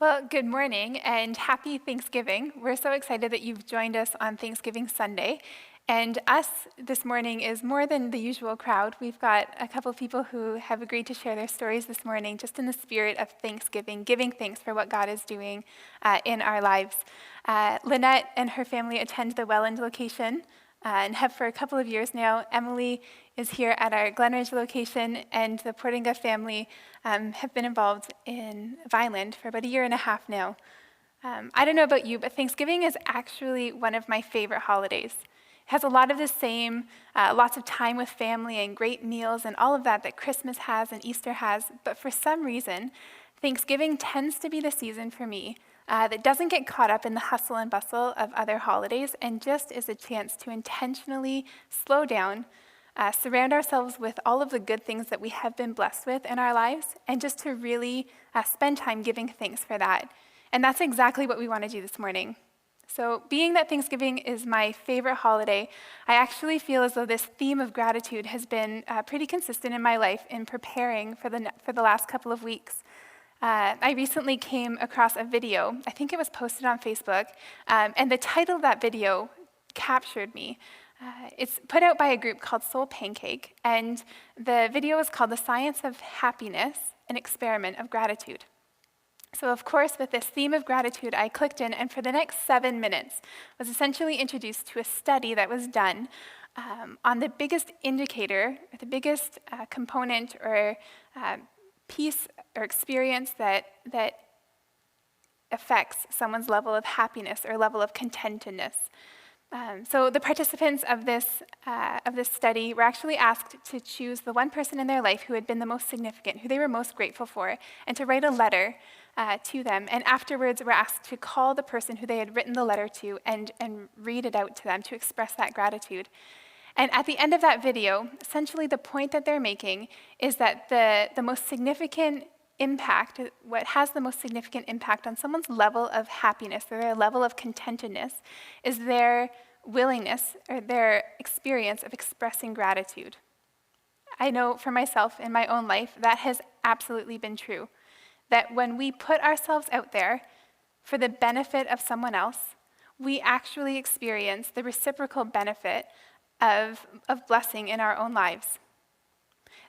Well, good morning and happy Thanksgiving. We're so excited that you've joined us on Thanksgiving Sunday. And us this morning is more than the usual crowd. We've got a couple people who have agreed to share their stories this morning, just in the spirit of Thanksgiving, giving thanks for what God is doing in our lives. Lynette and her family attend the Welland location and have for a couple of years now. Emily is here at our Glenridge location, and the Portinga family have been involved in Vineland for about a year and a half now. I don't know about you, but Thanksgiving is actually one of my favorite holidays. It has a lot of the same, lots of time with family and great meals and all of that Christmas has and Easter has, but for some reason, Thanksgiving tends to be the season for me that doesn't get caught up in the hustle and bustle of other holidays and just is a chance to intentionally slow down, surround ourselves with all of the good things that we have been blessed with in our lives, and just to really spend time giving thanks for that. And that's exactly what we want to do this morning. So being that Thanksgiving is my favorite holiday, I actually feel as though this theme of gratitude has been pretty consistent in my life in preparing for the last couple of weeks. I recently came across a video, I think it was posted on Facebook, and the title of that video captured me. It's put out by a group called Soul Pancake, and the video is called The Science of Happiness, an Experiment of Gratitude. So of course, with this theme of gratitude, I clicked in, and for the next 7 minutes was essentially introduced to a study that was done on the biggest indicator, or the biggest component or piece or experience that affects someone's level of happiness or level of contentedness. So the participants of this study were actually asked to choose the one person in their life who had been the most significant, who they were most grateful for, and to write a letter to them. And afterwards were asked to call the person who they had written the letter to and read it out to them to express that gratitude. And at the end of that video, essentially the point that they're making is that the most significant impact, what has the most significant impact on someone's level of happiness or their level of contentedness, is their willingness or their experience of expressing gratitude. I know for myself in my own life that has absolutely been true. That when we put ourselves out there for the benefit of someone else, we actually experience the reciprocal benefit of blessing in our own lives.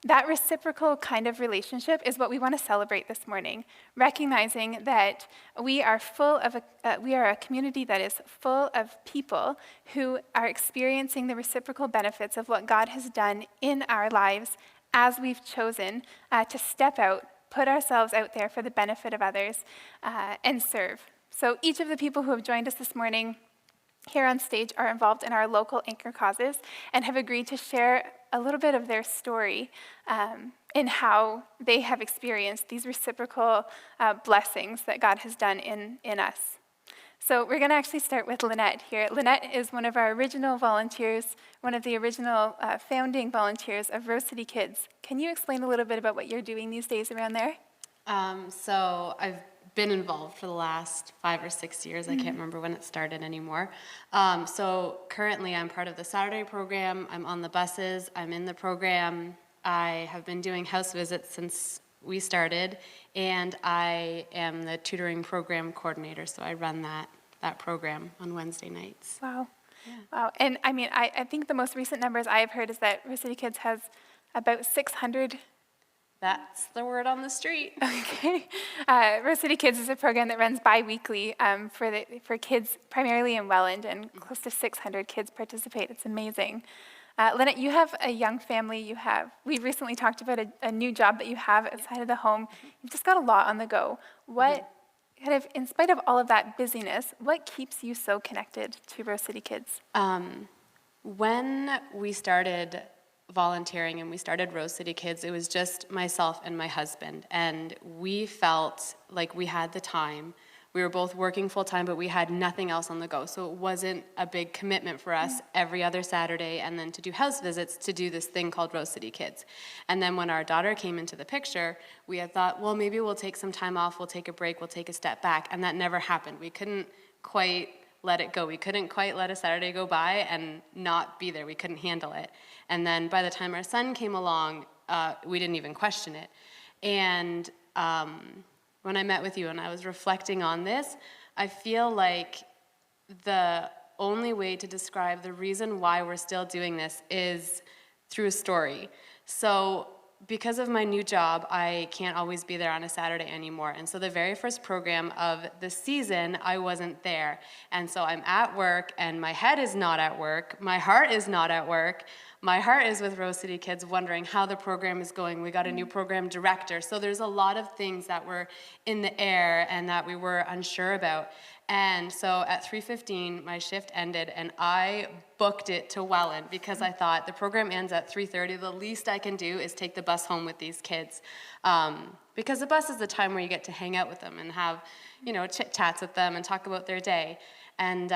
That reciprocal kind of relationship is what we want to celebrate this morning, recognizing that we are a community that is full of people who are experiencing the reciprocal benefits of what God has done in our lives as we've chosen to step out, put ourselves out there for the benefit of others, and serve. So each of the people who have joined us this morning here on stage are involved in our local anchor causes and have agreed to share a little bit of their story in how they have experienced these reciprocal blessings that God has done in us. So we're going to actually start with Lynette here. Lynette is one of our original volunteers, one of the original founding volunteers of Rose City Kids. Can you explain a little bit about what you're doing these days around there? So I've been involved for the last 5 or 6 years. I can't remember when it started anymore. So currently I'm part of the Saturday program. I'm on the buses. I'm in the program. I have been doing house visits since we started, and I am the tutoring program coordinator, so I run that program on Wednesday nights. Wow. Yeah. Wow. And I mean, I think the most recent numbers I have heard is that Rose City Kids has about 600. That's the word on the street. Okay. Rose City Kids is a program that runs bi-weekly for kids primarily in Welland, and close to 600 kids participate. It's amazing. Lynette, you have a young family. We recently talked about a new job that you have outside of the home. You've just got a lot on the go. What kind of, in spite of all of that busyness, what keeps you so connected to Rose City Kids? When we started volunteering and we started Rose City Kids, it was just myself and my husband, and we felt like we had the time. We were both working full-time, but we had nothing else on the go, so it wasn't a big commitment for us every other Saturday and then to do house visits to do this thing called Rose City Kids. And then when our daughter came into the picture, we had thought, well, maybe we'll take some time off, we'll take a break, we'll take a step back, and that never happened. We couldn't quite let it go. We couldn't quite let a Saturday go by and not be there. We couldn't handle it. And then by the time our son came along, we didn't even question it. And when I met with you and I was reflecting on this, I feel like the only way to describe the reason why we're still doing this is through a story. So because of my new job, I can't always be there on a Saturday anymore. And so the very first program of the season, I wasn't there. And so I'm at work, and my head is not at work. My heart is not at work. My heart is with Rose City Kids, wondering how the program is going. We got a new program director. So there's a lot of things that were in the air and that we were unsure about. And so at 3:15, my shift ended, and I booked it to Welland because I thought the program ends at 3:30. The least I can do is take the bus home with these kids, because the bus is the time where you get to hang out with them and have, chit-chats with them and talk about their day. And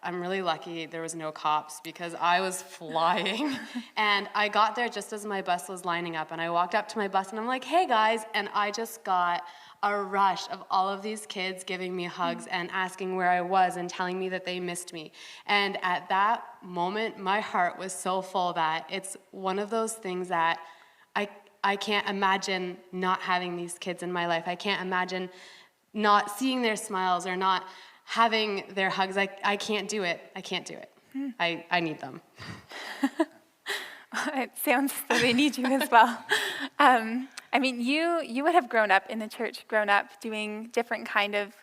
I'm really lucky there was no cops because I was flying. And I got there just as my bus was lining up, and I walked up to my bus and I'm like, hey guys, and I just got a rush of all of these kids giving me hugs and asking where I was and telling me that they missed me. And at that moment, my heart was so full that it's one of those things that I can't imagine not having these kids in my life. I can't imagine not seeing their smiles or not having their hugs. I can't do it. I can't do it. I need them. It sounds so they need you as well. You would have grown up in the church, grown up doing different kind of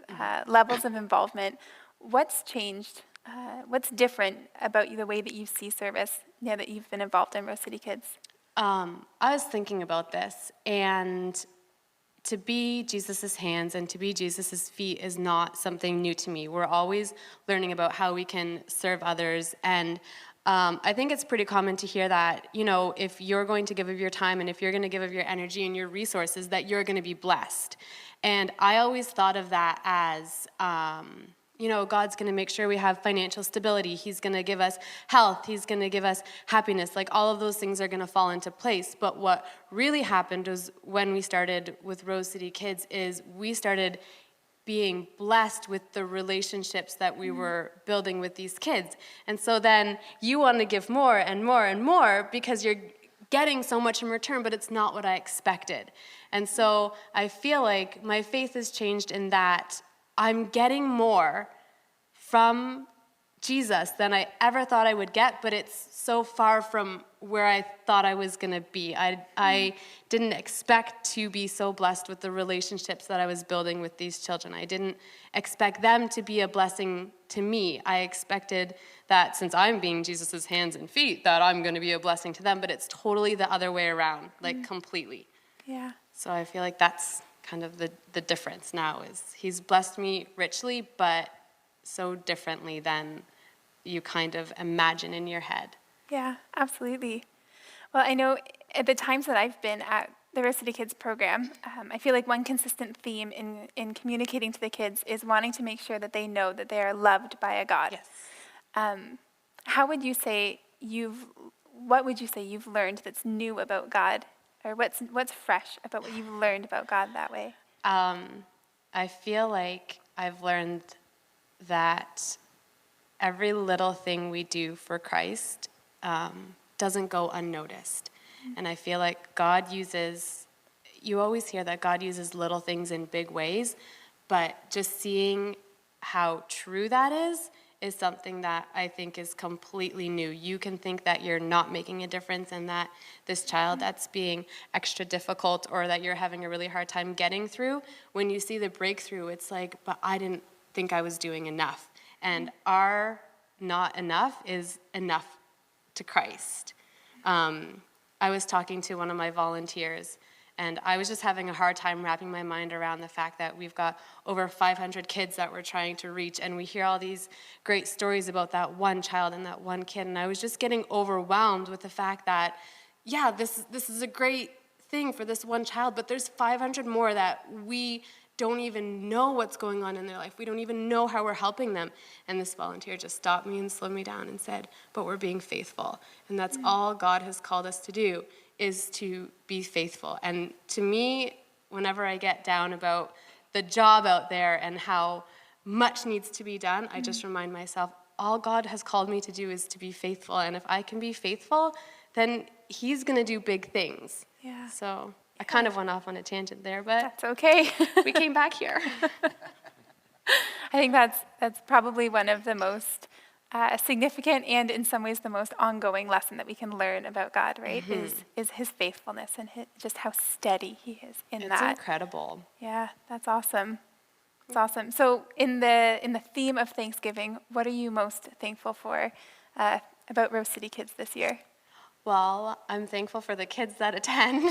levels of involvement. What's changed? What's different about the way that you see service now that you've been involved in Rose City Kids? I was thinking about this, and to be Jesus' hands and to be Jesus' feet is not something new to me. We're always learning about how we can serve others, and I think it's pretty common to hear that, if you're going to give of your time and if you're going to give of your energy and your resources, that you're going to be blessed. And I always thought of that as, God's going to make sure we have financial stability. He's going to give us health. He's going to give us happiness. Like, all of those things are going to fall into place. But what really happened was when we started with Rose City Kids is we started being blessed with the relationships that we were building with these kids. And so then you want to give more and more and more because you're getting so much in return, but it's not what I expected. And so I feel like my faith has changed in that I'm getting more from Jesus than I ever thought I would get, but it's so far from where I thought I was going to be. I didn't expect to be so blessed with the relationships that I was building with these children. I didn't expect them to be a blessing to me. I expected that since I'm being Jesus' hands and feet, that I'm going to be a blessing to them, but it's totally the other way around, completely. Yeah. So I feel like that's kind of the difference now is he's blessed me richly, but so differently than you kind of imagine in your head. Yeah, absolutely. Well, I know at the times that I've been at the Rose City Kids program, I feel like one consistent theme in communicating to the kids is wanting to make sure that they know that they are loved by a God. Yes. What would you say you've learned that's new about God, or what's fresh about what you've learned about God that way? I feel like I've learned that every little thing we do for Christ doesn't go unnoticed. And I feel like you always hear that God uses little things in big ways, but just seeing how true that is something that I think is completely new. You can think that you're not making a difference and that this child that's being extra difficult or that you're having a really hard time getting through, when you see the breakthrough, it's like, but I didn't think I was doing enough. And our not enough is enough to Christ. I was talking to one of my volunteers, and I was just having a hard time wrapping my mind around the fact that we've got over 500 kids that we're trying to reach, and we hear all these great stories about that one child and that one kid, and I was just getting overwhelmed with the fact that, yeah, this is a great thing for this one child, but there's 500 more that we don't even know what's going on in their life. We don't even know how we're helping them. And this volunteer just stopped me and slowed me down and said, but we're being faithful. And that's all God has called us to do, is to be faithful. And to me, whenever I get down about the job out there and how much needs to be done, I just remind myself, all God has called me to do is to be faithful. And if I can be faithful, then he's going to do big things. Yeah. So I kind of went off on a tangent there, but That's okay. we came back here. I think that's probably one of the most significant and in some ways the most ongoing lesson that we can learn about God, right? Is his faithfulness and just how steady he is in It's that. incredible. Yeah, that's awesome. It's awesome. So in the theme of Thanksgiving, what are you most thankful for about Rose City Kids this year? Well, I'm thankful for the kids that attend.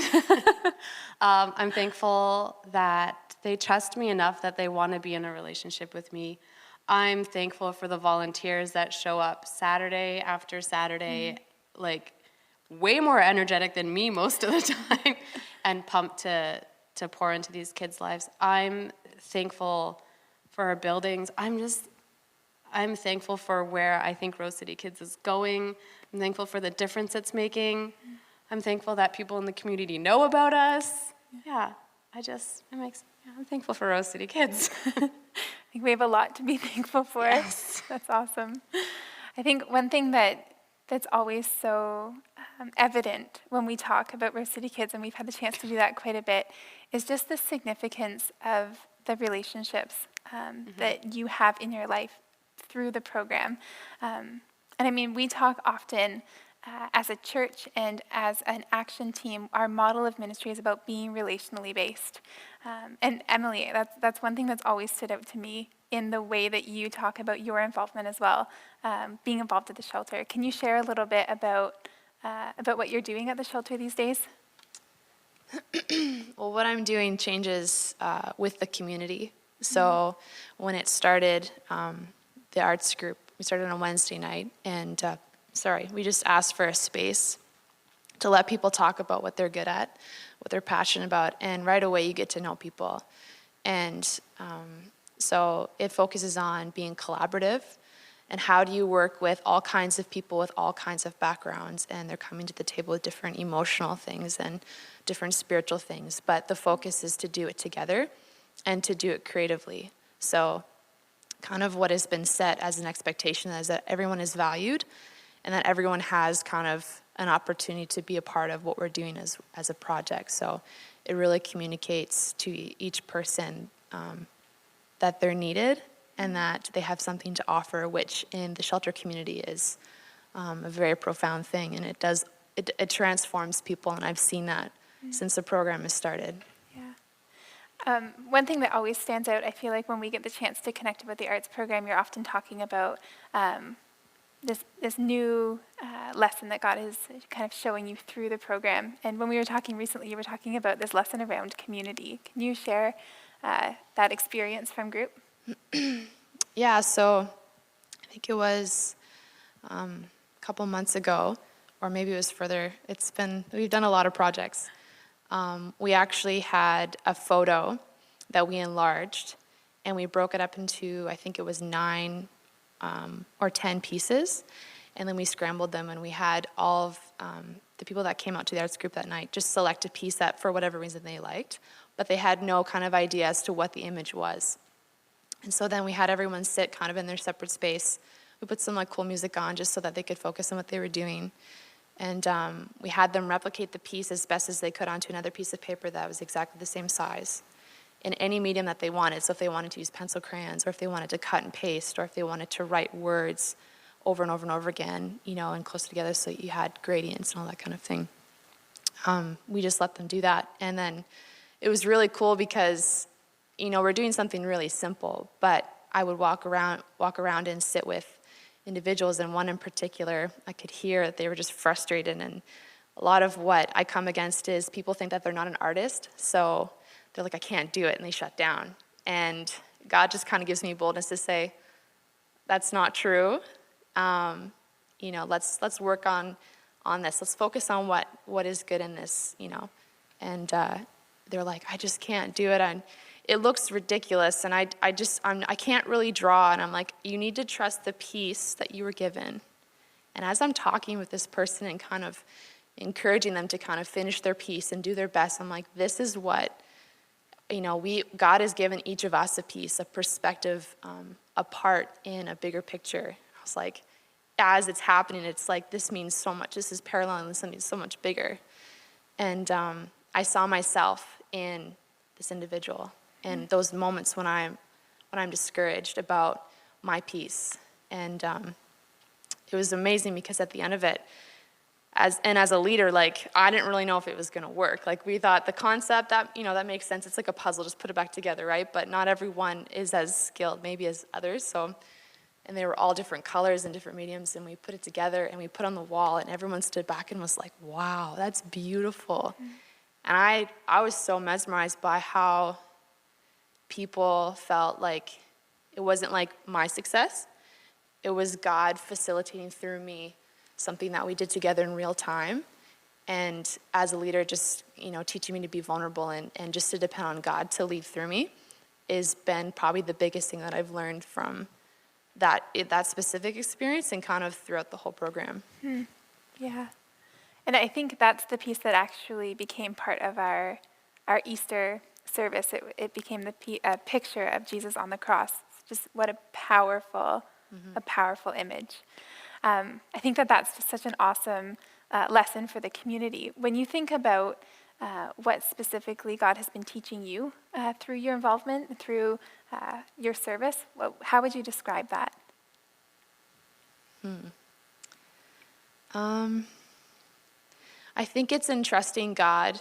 I'm thankful that they trust me enough that they want to be in a relationship with me. I'm thankful for the volunteers that show up Saturday after Saturday, like way more energetic than me most of the time, and pumped to pour into these kids' lives. I'm thankful for our buildings. I'm thankful for where I think Rose City Kids is going. I'm thankful for the difference it's making. I'm thankful that people in the community know about us. Yeah, I'm thankful for Rose City Kids. I think we have a lot to be thankful for. Yes. That's awesome. I think one thing that's always so evident when we talk about Rose City Kids, and we've had the chance to do that quite a bit, is just the significance of the relationships that you have in your life through the program. And I mean, we talk often as a church and as an action team, our model of ministry is about being relationally based. And Emily, that's one thing that's always stood out to me in the way that you talk about your involvement as well, being involved at the shelter. Can you share a little bit about what you're doing at the shelter these days? Well, what I'm doing changes with the community. So when it started, the arts group, we started on a Wednesday night, and we just asked for a space to let people talk about what they're good at, what they're passionate about, and right away you get to know people. And so it focuses on being collaborative, and how do you work with all kinds of people with all kinds of backgrounds, and they're coming to the table with different emotional things and different spiritual things, but the focus is to do it together and to do it creatively. So kind of what has been set as an expectation is that everyone is valued and that everyone has kind of an opportunity to be a part of what we're doing as a project. So it really communicates to each person that they're needed and that they have something to offer, which in the shelter community is a very profound thing, and it transforms people, and I've seen that since the program has started. One thing that always stands out, I feel like when we get the chance to connect about the arts program, you're often talking about this new lesson that God is kind of showing you through the program. And when we were talking recently, you were talking about this lesson around community. Can you share that experience from group? Yeah, so I think it was a couple months ago, or maybe it was further. We've done a lot of projects. We actually had a photo that we enlarged, and we broke it up into, I think it was 9 or 10 pieces, and then we scrambled them, and we had all of the people that came out to the arts group that night just select a piece that for whatever reason they liked, but they had no kind of idea as to what the image was. And so then we had everyone sit kind of in their separate space. We put some cool music on just so that they could focus on what they were doing. And we had them replicate the piece as best as they could onto another piece of paper that was exactly the same size in any medium that they wanted. So if they wanted to use pencil crayons, or if they wanted to cut and paste, or if they wanted to write words over and over and over again, and closer together so you had gradients and all that kind of thing. We just let them do that. And then it was really cool because, we're doing something really simple, but I would walk around and sit with individuals, and one in particular, I could hear that they were just frustrated, and a lot of what I come against is people think that they're not an artist, so they're like, I can't do it, and they shut down. And God just kind of gives me boldness to say, that's not true. Let's work on this. Let's focus on what is good in this, And they're like, I just can't do it. And it looks ridiculous, and I can't really draw. And I'm like, you need to trust the piece that you were given. And as I'm talking with this person and kind of encouraging them to kind of finish their piece and do their best, I'm like, this is what, God has given each of us a piece, a perspective, a part in a bigger picture. I was like, as it's happening, it's like, this means so much. This is paralleling something so much bigger. And I saw myself in this individual, and those moments when I'm discouraged about my peace. And it was amazing because at the end of it, as a leader, like, I didn't really know if it was going to work. Like, we thought the concept, that, that makes sense. It's like a puzzle, just put it back together, right? But not everyone is as skilled maybe as others. So, and they were all different colors and different mediums, and we put it together and we put on the wall, and everyone stood back and was like, wow, that's beautiful. And I was so mesmerized by how people felt like it wasn't like my success. It was God facilitating through me something that we did together in real time. And as a leader, just, teaching me to be vulnerable and just to depend on God to lead through me has been probably the biggest thing that I've learned from that specific experience and kind of throughout the whole program. Yeah. And I think that's the piece that actually became part of our Easter service. It became a picture of Jesus on the cross. Just what a powerful image. I think that's just such an awesome lesson for the community. When you think about what specifically God has been teaching you through your involvement, through your service, how would you describe that? I think it's in trusting God,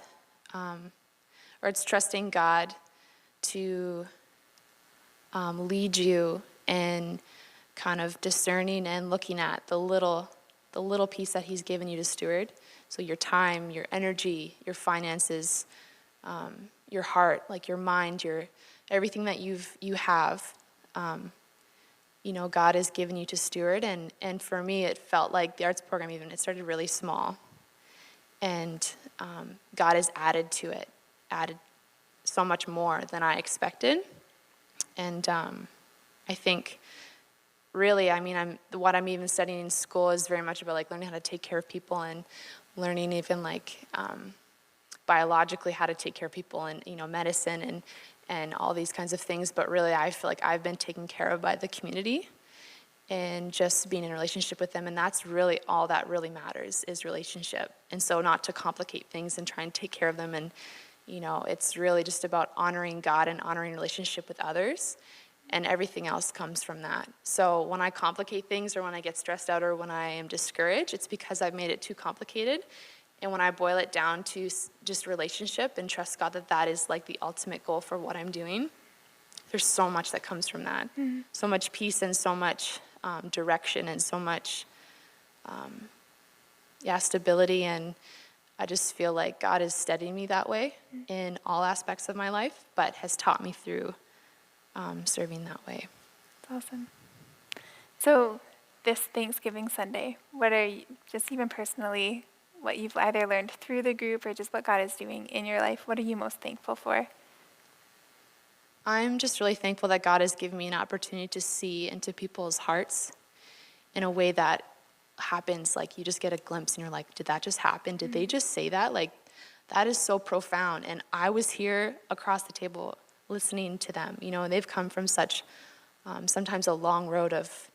or it's trusting God to lead you and kind of discerning and looking at the little piece that he's given you to steward. So your time, your energy, your finances, your heart, like your mind, everything that you have, God has given you to steward. And for me, it felt like the arts program, even, it started really small. And God has added to it, added so much more than I expected. And I think really, what I'm even studying in school is very much about like learning how to take care of people and learning even like biologically how to take care of people and, medicine and all these kinds of things. But really, I feel like I've been taken care of by the community and just being in a relationship with them. And that's really all that really matters is relationship. And so not to complicate things and try and take care of them. And, it's really just about honoring God and honoring relationship with others. And everything else comes from that. So when I complicate things or when I get stressed out or when I am discouraged, it's because I've made it too complicated. And when I boil it down to just relationship and trust God that is like the ultimate goal for what I'm doing, there's so much that comes from that. Mm-hmm. So much peace and so much direction and so much stability. And I just feel like God is steadying me that way in all aspects of my life, but has taught me through serving that way. That's awesome. So this Thanksgiving Sunday, what are you, just even personally, what you've either learned through the group or just what God is doing in your life, what are you most thankful for? I'm just really thankful that God has given me an opportunity to see into people's hearts in a way that happens, like you just get a glimpse and you're like, did that just happen? Did they just say that? Like, that is so profound. And I was here across the table listening to them, and they've come from such, sometimes a long road of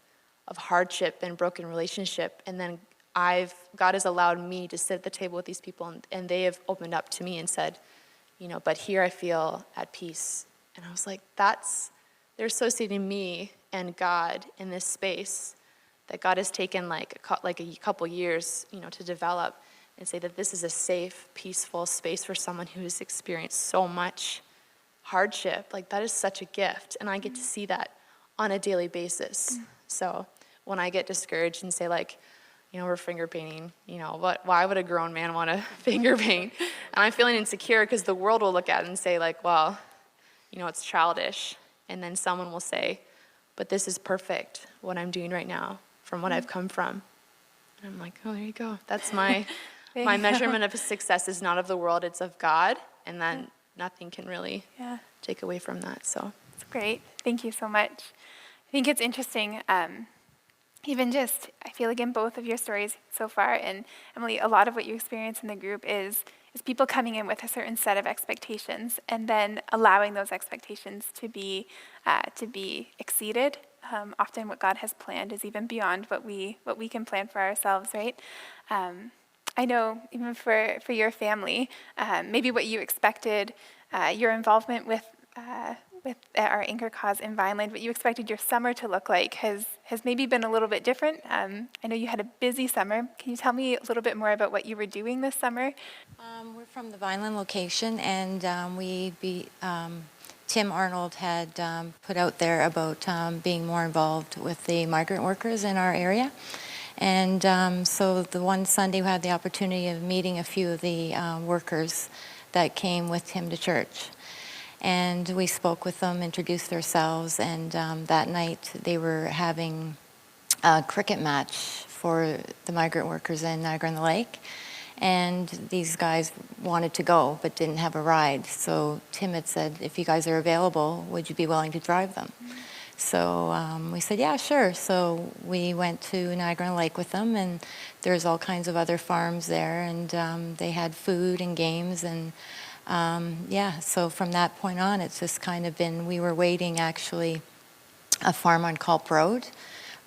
hardship and broken relationship. And then God has allowed me to sit at the table with these people and they have opened up to me and said, but here I feel at peace. And I was like, they're associating me and God in this space that God has taken like a couple years, to develop and say that this is a safe, peaceful space for someone who has experienced so much hardship. Like, that is such a gift, and I get to see that on a daily basis. So when I get discouraged and say like, we're finger painting, why would a grown man want to finger paint? And I'm feeling insecure because the world will look at it and say like, well, it's childish. And then someone will say, but this is perfect, what I'm doing right now from what I've come from. And I'm like, oh, there you go. That's my measurement of success is not of the world, it's of God. And then nothing can really take away from that. So it's great. Thank you so much. I think it's interesting. Even just, I feel like in both of your stories so far, and Emily, a lot of what you experience in the group is people coming in with a certain set of expectations and then allowing those expectations to be exceeded. Often what God has planned is even beyond what we can plan for ourselves, right? I know even for your family, maybe what you expected, your involvement with our Anchor Cause in Vineland, what you expected your summer to look like has maybe been a little bit different. I know you had a busy summer. Can you tell me a little bit more about what you were doing this summer? We're from the Vineland location, and Tim Arnold had put out there about being more involved with the migrant workers in our area. And so the one Sunday we had the opportunity of meeting a few of the workers that came with him to church. And we spoke with them, introduced ourselves, and that night they were having a cricket match for the migrant workers in Niagara-on-the-Lake. And these guys wanted to go but didn't have a ride. So Tim had said, if you guys are available, would you be willing to drive them? Mm-hmm. So we said, yeah, sure. So we went to Niagara-on-the-Lake with them, and there's all kinds of other farms there, and they had food and games, and yeah, so from that point on, it's just kind of been, we were waiting actually a farm on Culp Road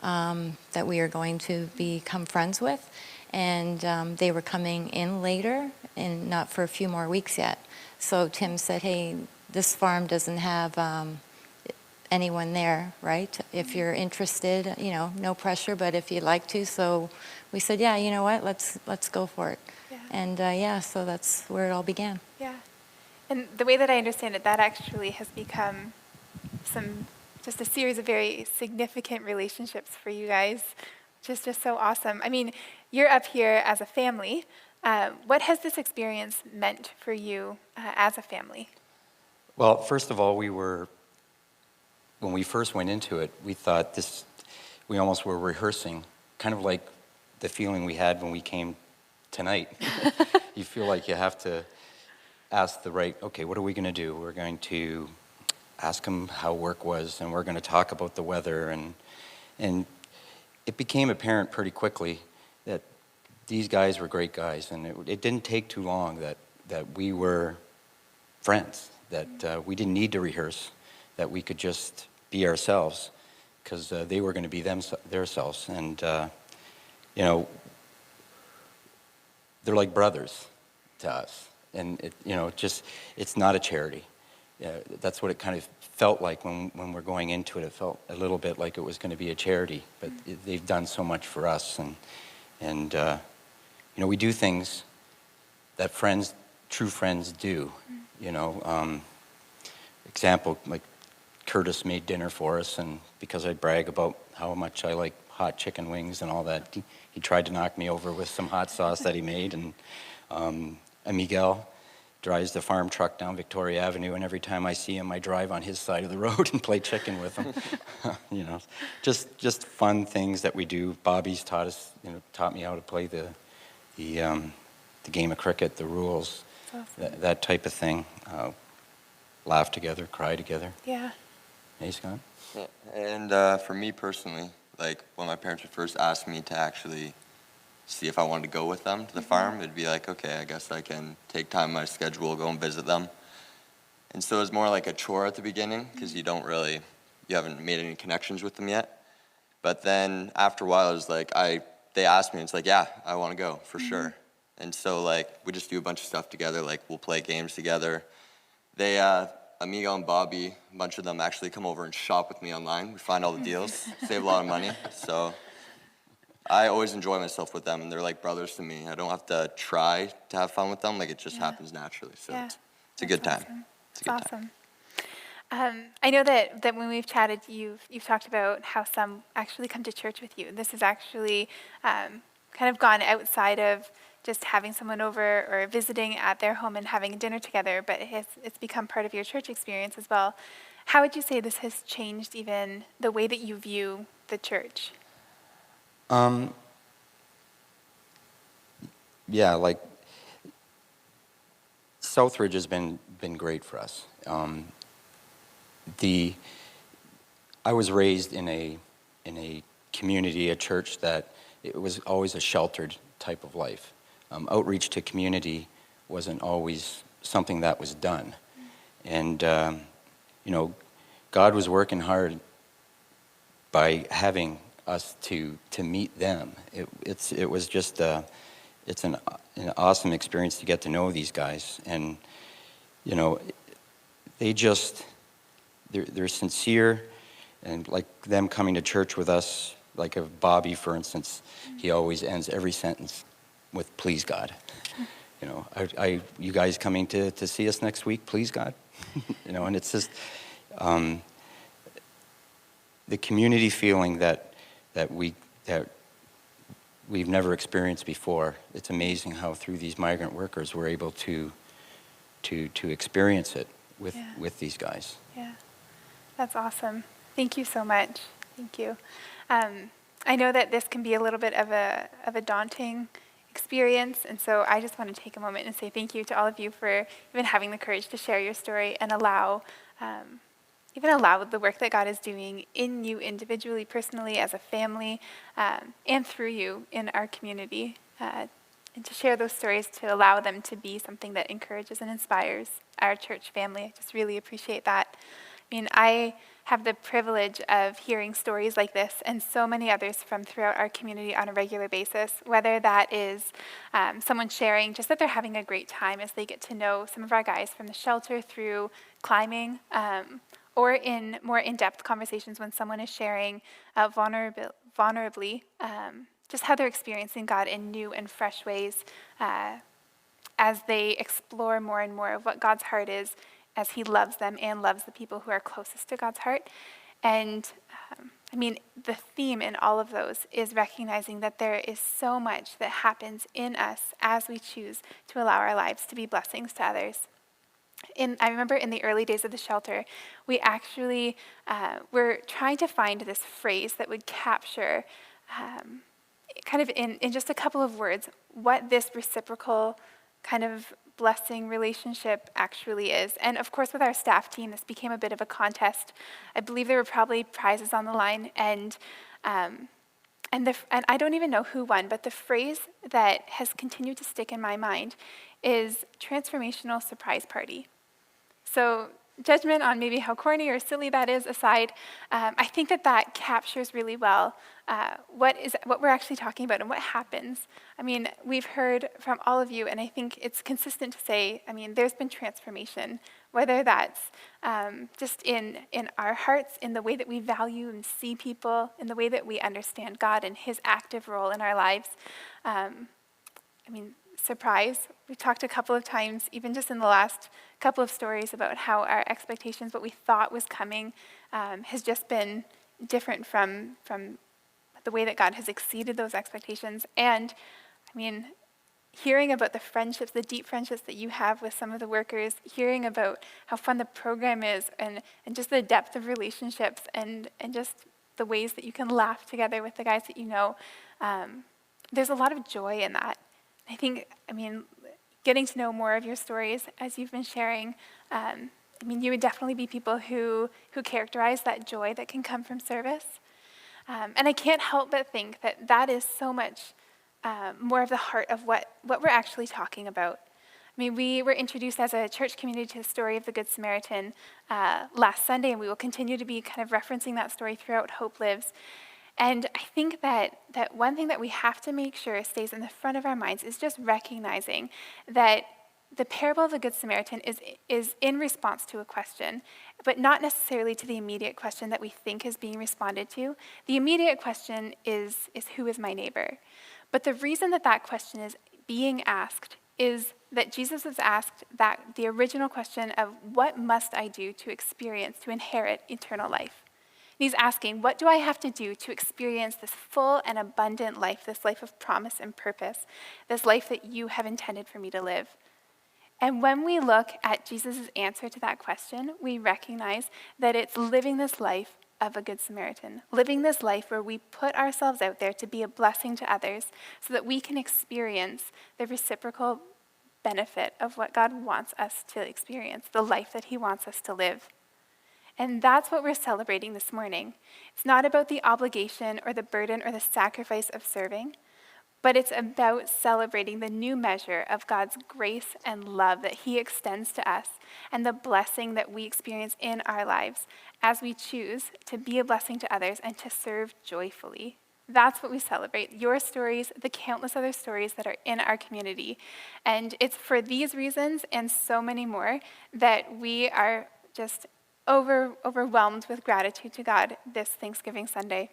that we are going to become friends with. And they were coming in later, and not for a few more weeks yet. So Tim said, hey, this farm doesn't have anyone there, right? If you're interested, you know, no pressure, but if you'd like to. So we said, yeah, you know what, let's go for it. Yeah. And yeah, so that's where it all began. Yeah. And the way that I understand it, that actually has become just a series of very significant relationships for you guys, which is just so awesome. I mean, you're up here as a family. What has this experience meant for you as a family? Well, first of all, when we first went into it, we thought we almost were rehearsing, kind of like the feeling we had when we came tonight. You feel like you have to ask okay, what are we going to do? We're going to ask them how work was, and we're going to talk about the weather, and it became apparent pretty quickly that these guys were great guys, and it didn't take too long that we were friends, that we didn't need to rehearse, that we could just be ourselves, because they were going to be themselves, and you know, they're like brothers to us, and it's not a charity. That's what it kind of felt like when we're going into it. It felt a little bit like it was going to be a charity, but they've done so much for us, and you know, we do things that true friends do. You know, example, like Curtis made dinner for us, and because I brag about how much I like hot chicken wings and all that, he tried to knock me over with some hot sauce that he made, and Miguel drives the farm truck down Victoria Avenue, and every time I see him, I drive on his side of the road and play chicken with him. You know, just fun things that we do. Bobby's taught me how to play the game of cricket, the rules, awesome. that type of thing. Laugh together, cry together. Yeah. Hey, Scott? Yeah. And for me personally, like when my parents would first ask me to actually see if I wanted to go with them to the farm, it'd be like, okay, I guess I can take time in my schedule, go and visit them. And so it was more like a chore at the beginning, because you haven't made any connections with them yet. But then after a while, it was like, they asked me, and it's like, yeah, I want to go, for sure. And so like, we just do a bunch of stuff together, like we'll play games together. They, Amigo and Bobby, a bunch of them actually come over and shop with me online. We find all the deals, save a lot of money, so I always enjoy myself with them, and they're like brothers to me. I don't have to try to have fun with them. Like, it just happens naturally. So it's a good time. Awesome. It's a good time. I know that when we've chatted, you've talked about how some actually come to church with you. This has actually kind of gone outside of just having someone over or visiting at their home and having dinner together, but it's become part of your church experience as well. How would you say this has changed even the way that you view the church? Yeah, like Southridge has been great for us. I was raised in a community, a church that it was always a sheltered type of life. Outreach to community wasn't always something that was done, and you know, God was working hard by having us to meet them. It was just it's an awesome experience to get to know these guys. And, you know, they're sincere, and like them coming to church with us, like of Bobby, for instance, he always ends every sentence with "Please God." You know, you guys coming to see us next week? Please God. You know, and it's just the community feeling that we've never experienced before. It's amazing how through these migrant workers we're able to experience it with these guys. Yeah, that's awesome. Thank you so much. Thank you. I know that this can be a little bit of a daunting experience, and so I just want to take a moment and say thank you to all of you for even having the courage to share your story and allow the work that God is doing in you individually, personally, as a family, and through you in our community, and to share those stories, to allow them to be something that encourages and inspires our church family. I just really appreciate that. I mean, I have the privilege of hearing stories like this and so many others from throughout our community on a regular basis, whether that is someone sharing just that they're having a great time as they get to know some of our guys from the shelter through climbing, or in more in-depth conversations when someone is sharing vulnerably just how they're experiencing God in new and fresh ways as they explore more and more of what God's heart is as he loves them and loves the people who are closest to God's heart. And I mean, the theme in all of those is recognizing that there is so much that happens in us as we choose to allow our lives to be blessings to others. I remember in the early days of the shelter, we actually were trying to find this phrase that would capture, kind of in just a couple of words, what this reciprocal kind of blessing relationship actually is. And of course, with our staff team, this became a bit of a contest. I believe there were probably prizes on the line, and I don't even know who won, but the phrase that has continued to stick in my mind is transformational surprise party. So judgment on maybe how corny or silly that is aside, I think that captures really well what we're actually talking about and what happens. I mean, we've heard from all of you, and I think it's consistent to say, I mean, there's been transformation, whether that's just in our hearts, in the way that we value and see people, in the way that we understand God and his active role in our lives. I mean, surprise. We talked a couple of times, even just in the last couple of stories, about how our expectations, what we thought was coming, has just been different from the way that God has exceeded those expectations. And I mean, hearing about the friendships, the deep friendships that you have with some of the workers, hearing about how fun the program is, and just the depth of relationships, and just the ways that you can laugh together with the guys that you know, there's a lot of joy in that. I think, I mean, getting to know more of your stories as you've been sharing, I mean, you would definitely be people who characterize that joy that can come from service. And I can't help but think that is so much more of the heart of what we're actually talking about. I mean, we were introduced as a church community to the story of the Good Samaritan last Sunday, and we will continue to be kind of referencing that story throughout Hope Lives. And I think that one thing that we have to make sure stays in the front of our minds is just recognizing that the parable of the Good Samaritan is in response to a question, but not necessarily to the immediate question that we think is being responded to. The immediate question is who is my neighbor? But the reason that question is being asked is that Jesus was asked the original question of what must I do to inherit eternal life? And he's asking, what do I have to do to experience this full and abundant life, this life of promise and purpose, this life that you have intended for me to live? And when we look at Jesus' answer to that question, we recognize that it's living this life of a Good Samaritan, living this life where we put ourselves out there to be a blessing to others so that we can experience the reciprocal benefit of what God wants us to experience, the life that he wants us to live. And that's what we're celebrating this morning. It's not about the obligation or the burden or the sacrifice of serving, but it's about celebrating the new measure of God's grace and love that he extends to us and the blessing that we experience in our lives as we choose to be a blessing to others and to serve joyfully. That's what we celebrate. Your stories, the countless other stories that are in our community. And it's for these reasons and so many more that we are just overwhelmed with gratitude to God this Thanksgiving Sunday.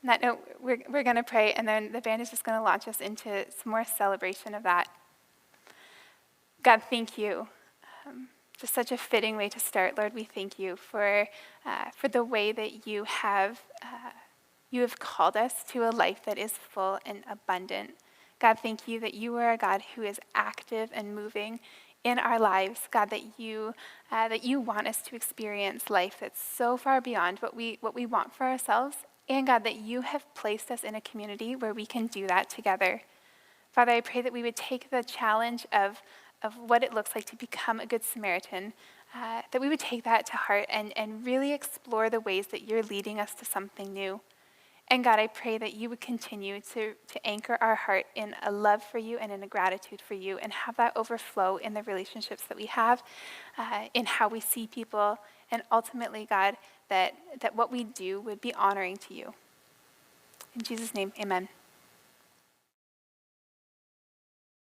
On that note, we're going to pray, and then the band is just going to launch us into some more celebration of that. God, thank you. Just such a fitting way to start, Lord. We thank you for the way that you have called us to a life that is full and abundant. God, thank you that you are a God who is active and moving in our lives. God, that you want us to experience life that's so far beyond what we want for ourselves. And God, that you have placed us in a community where we can do that together. Father, I pray that we would take the challenge of what it looks like to become a good Samaritan, that we would take that to heart and really explore the ways that you're leading us to something new. And God, I pray that you would continue to anchor our heart in a love for you and in a gratitude for you, and have that overflow in the relationships that we have, in how we see people, and ultimately, God, that what we do would be honoring to you. In Jesus' name, amen.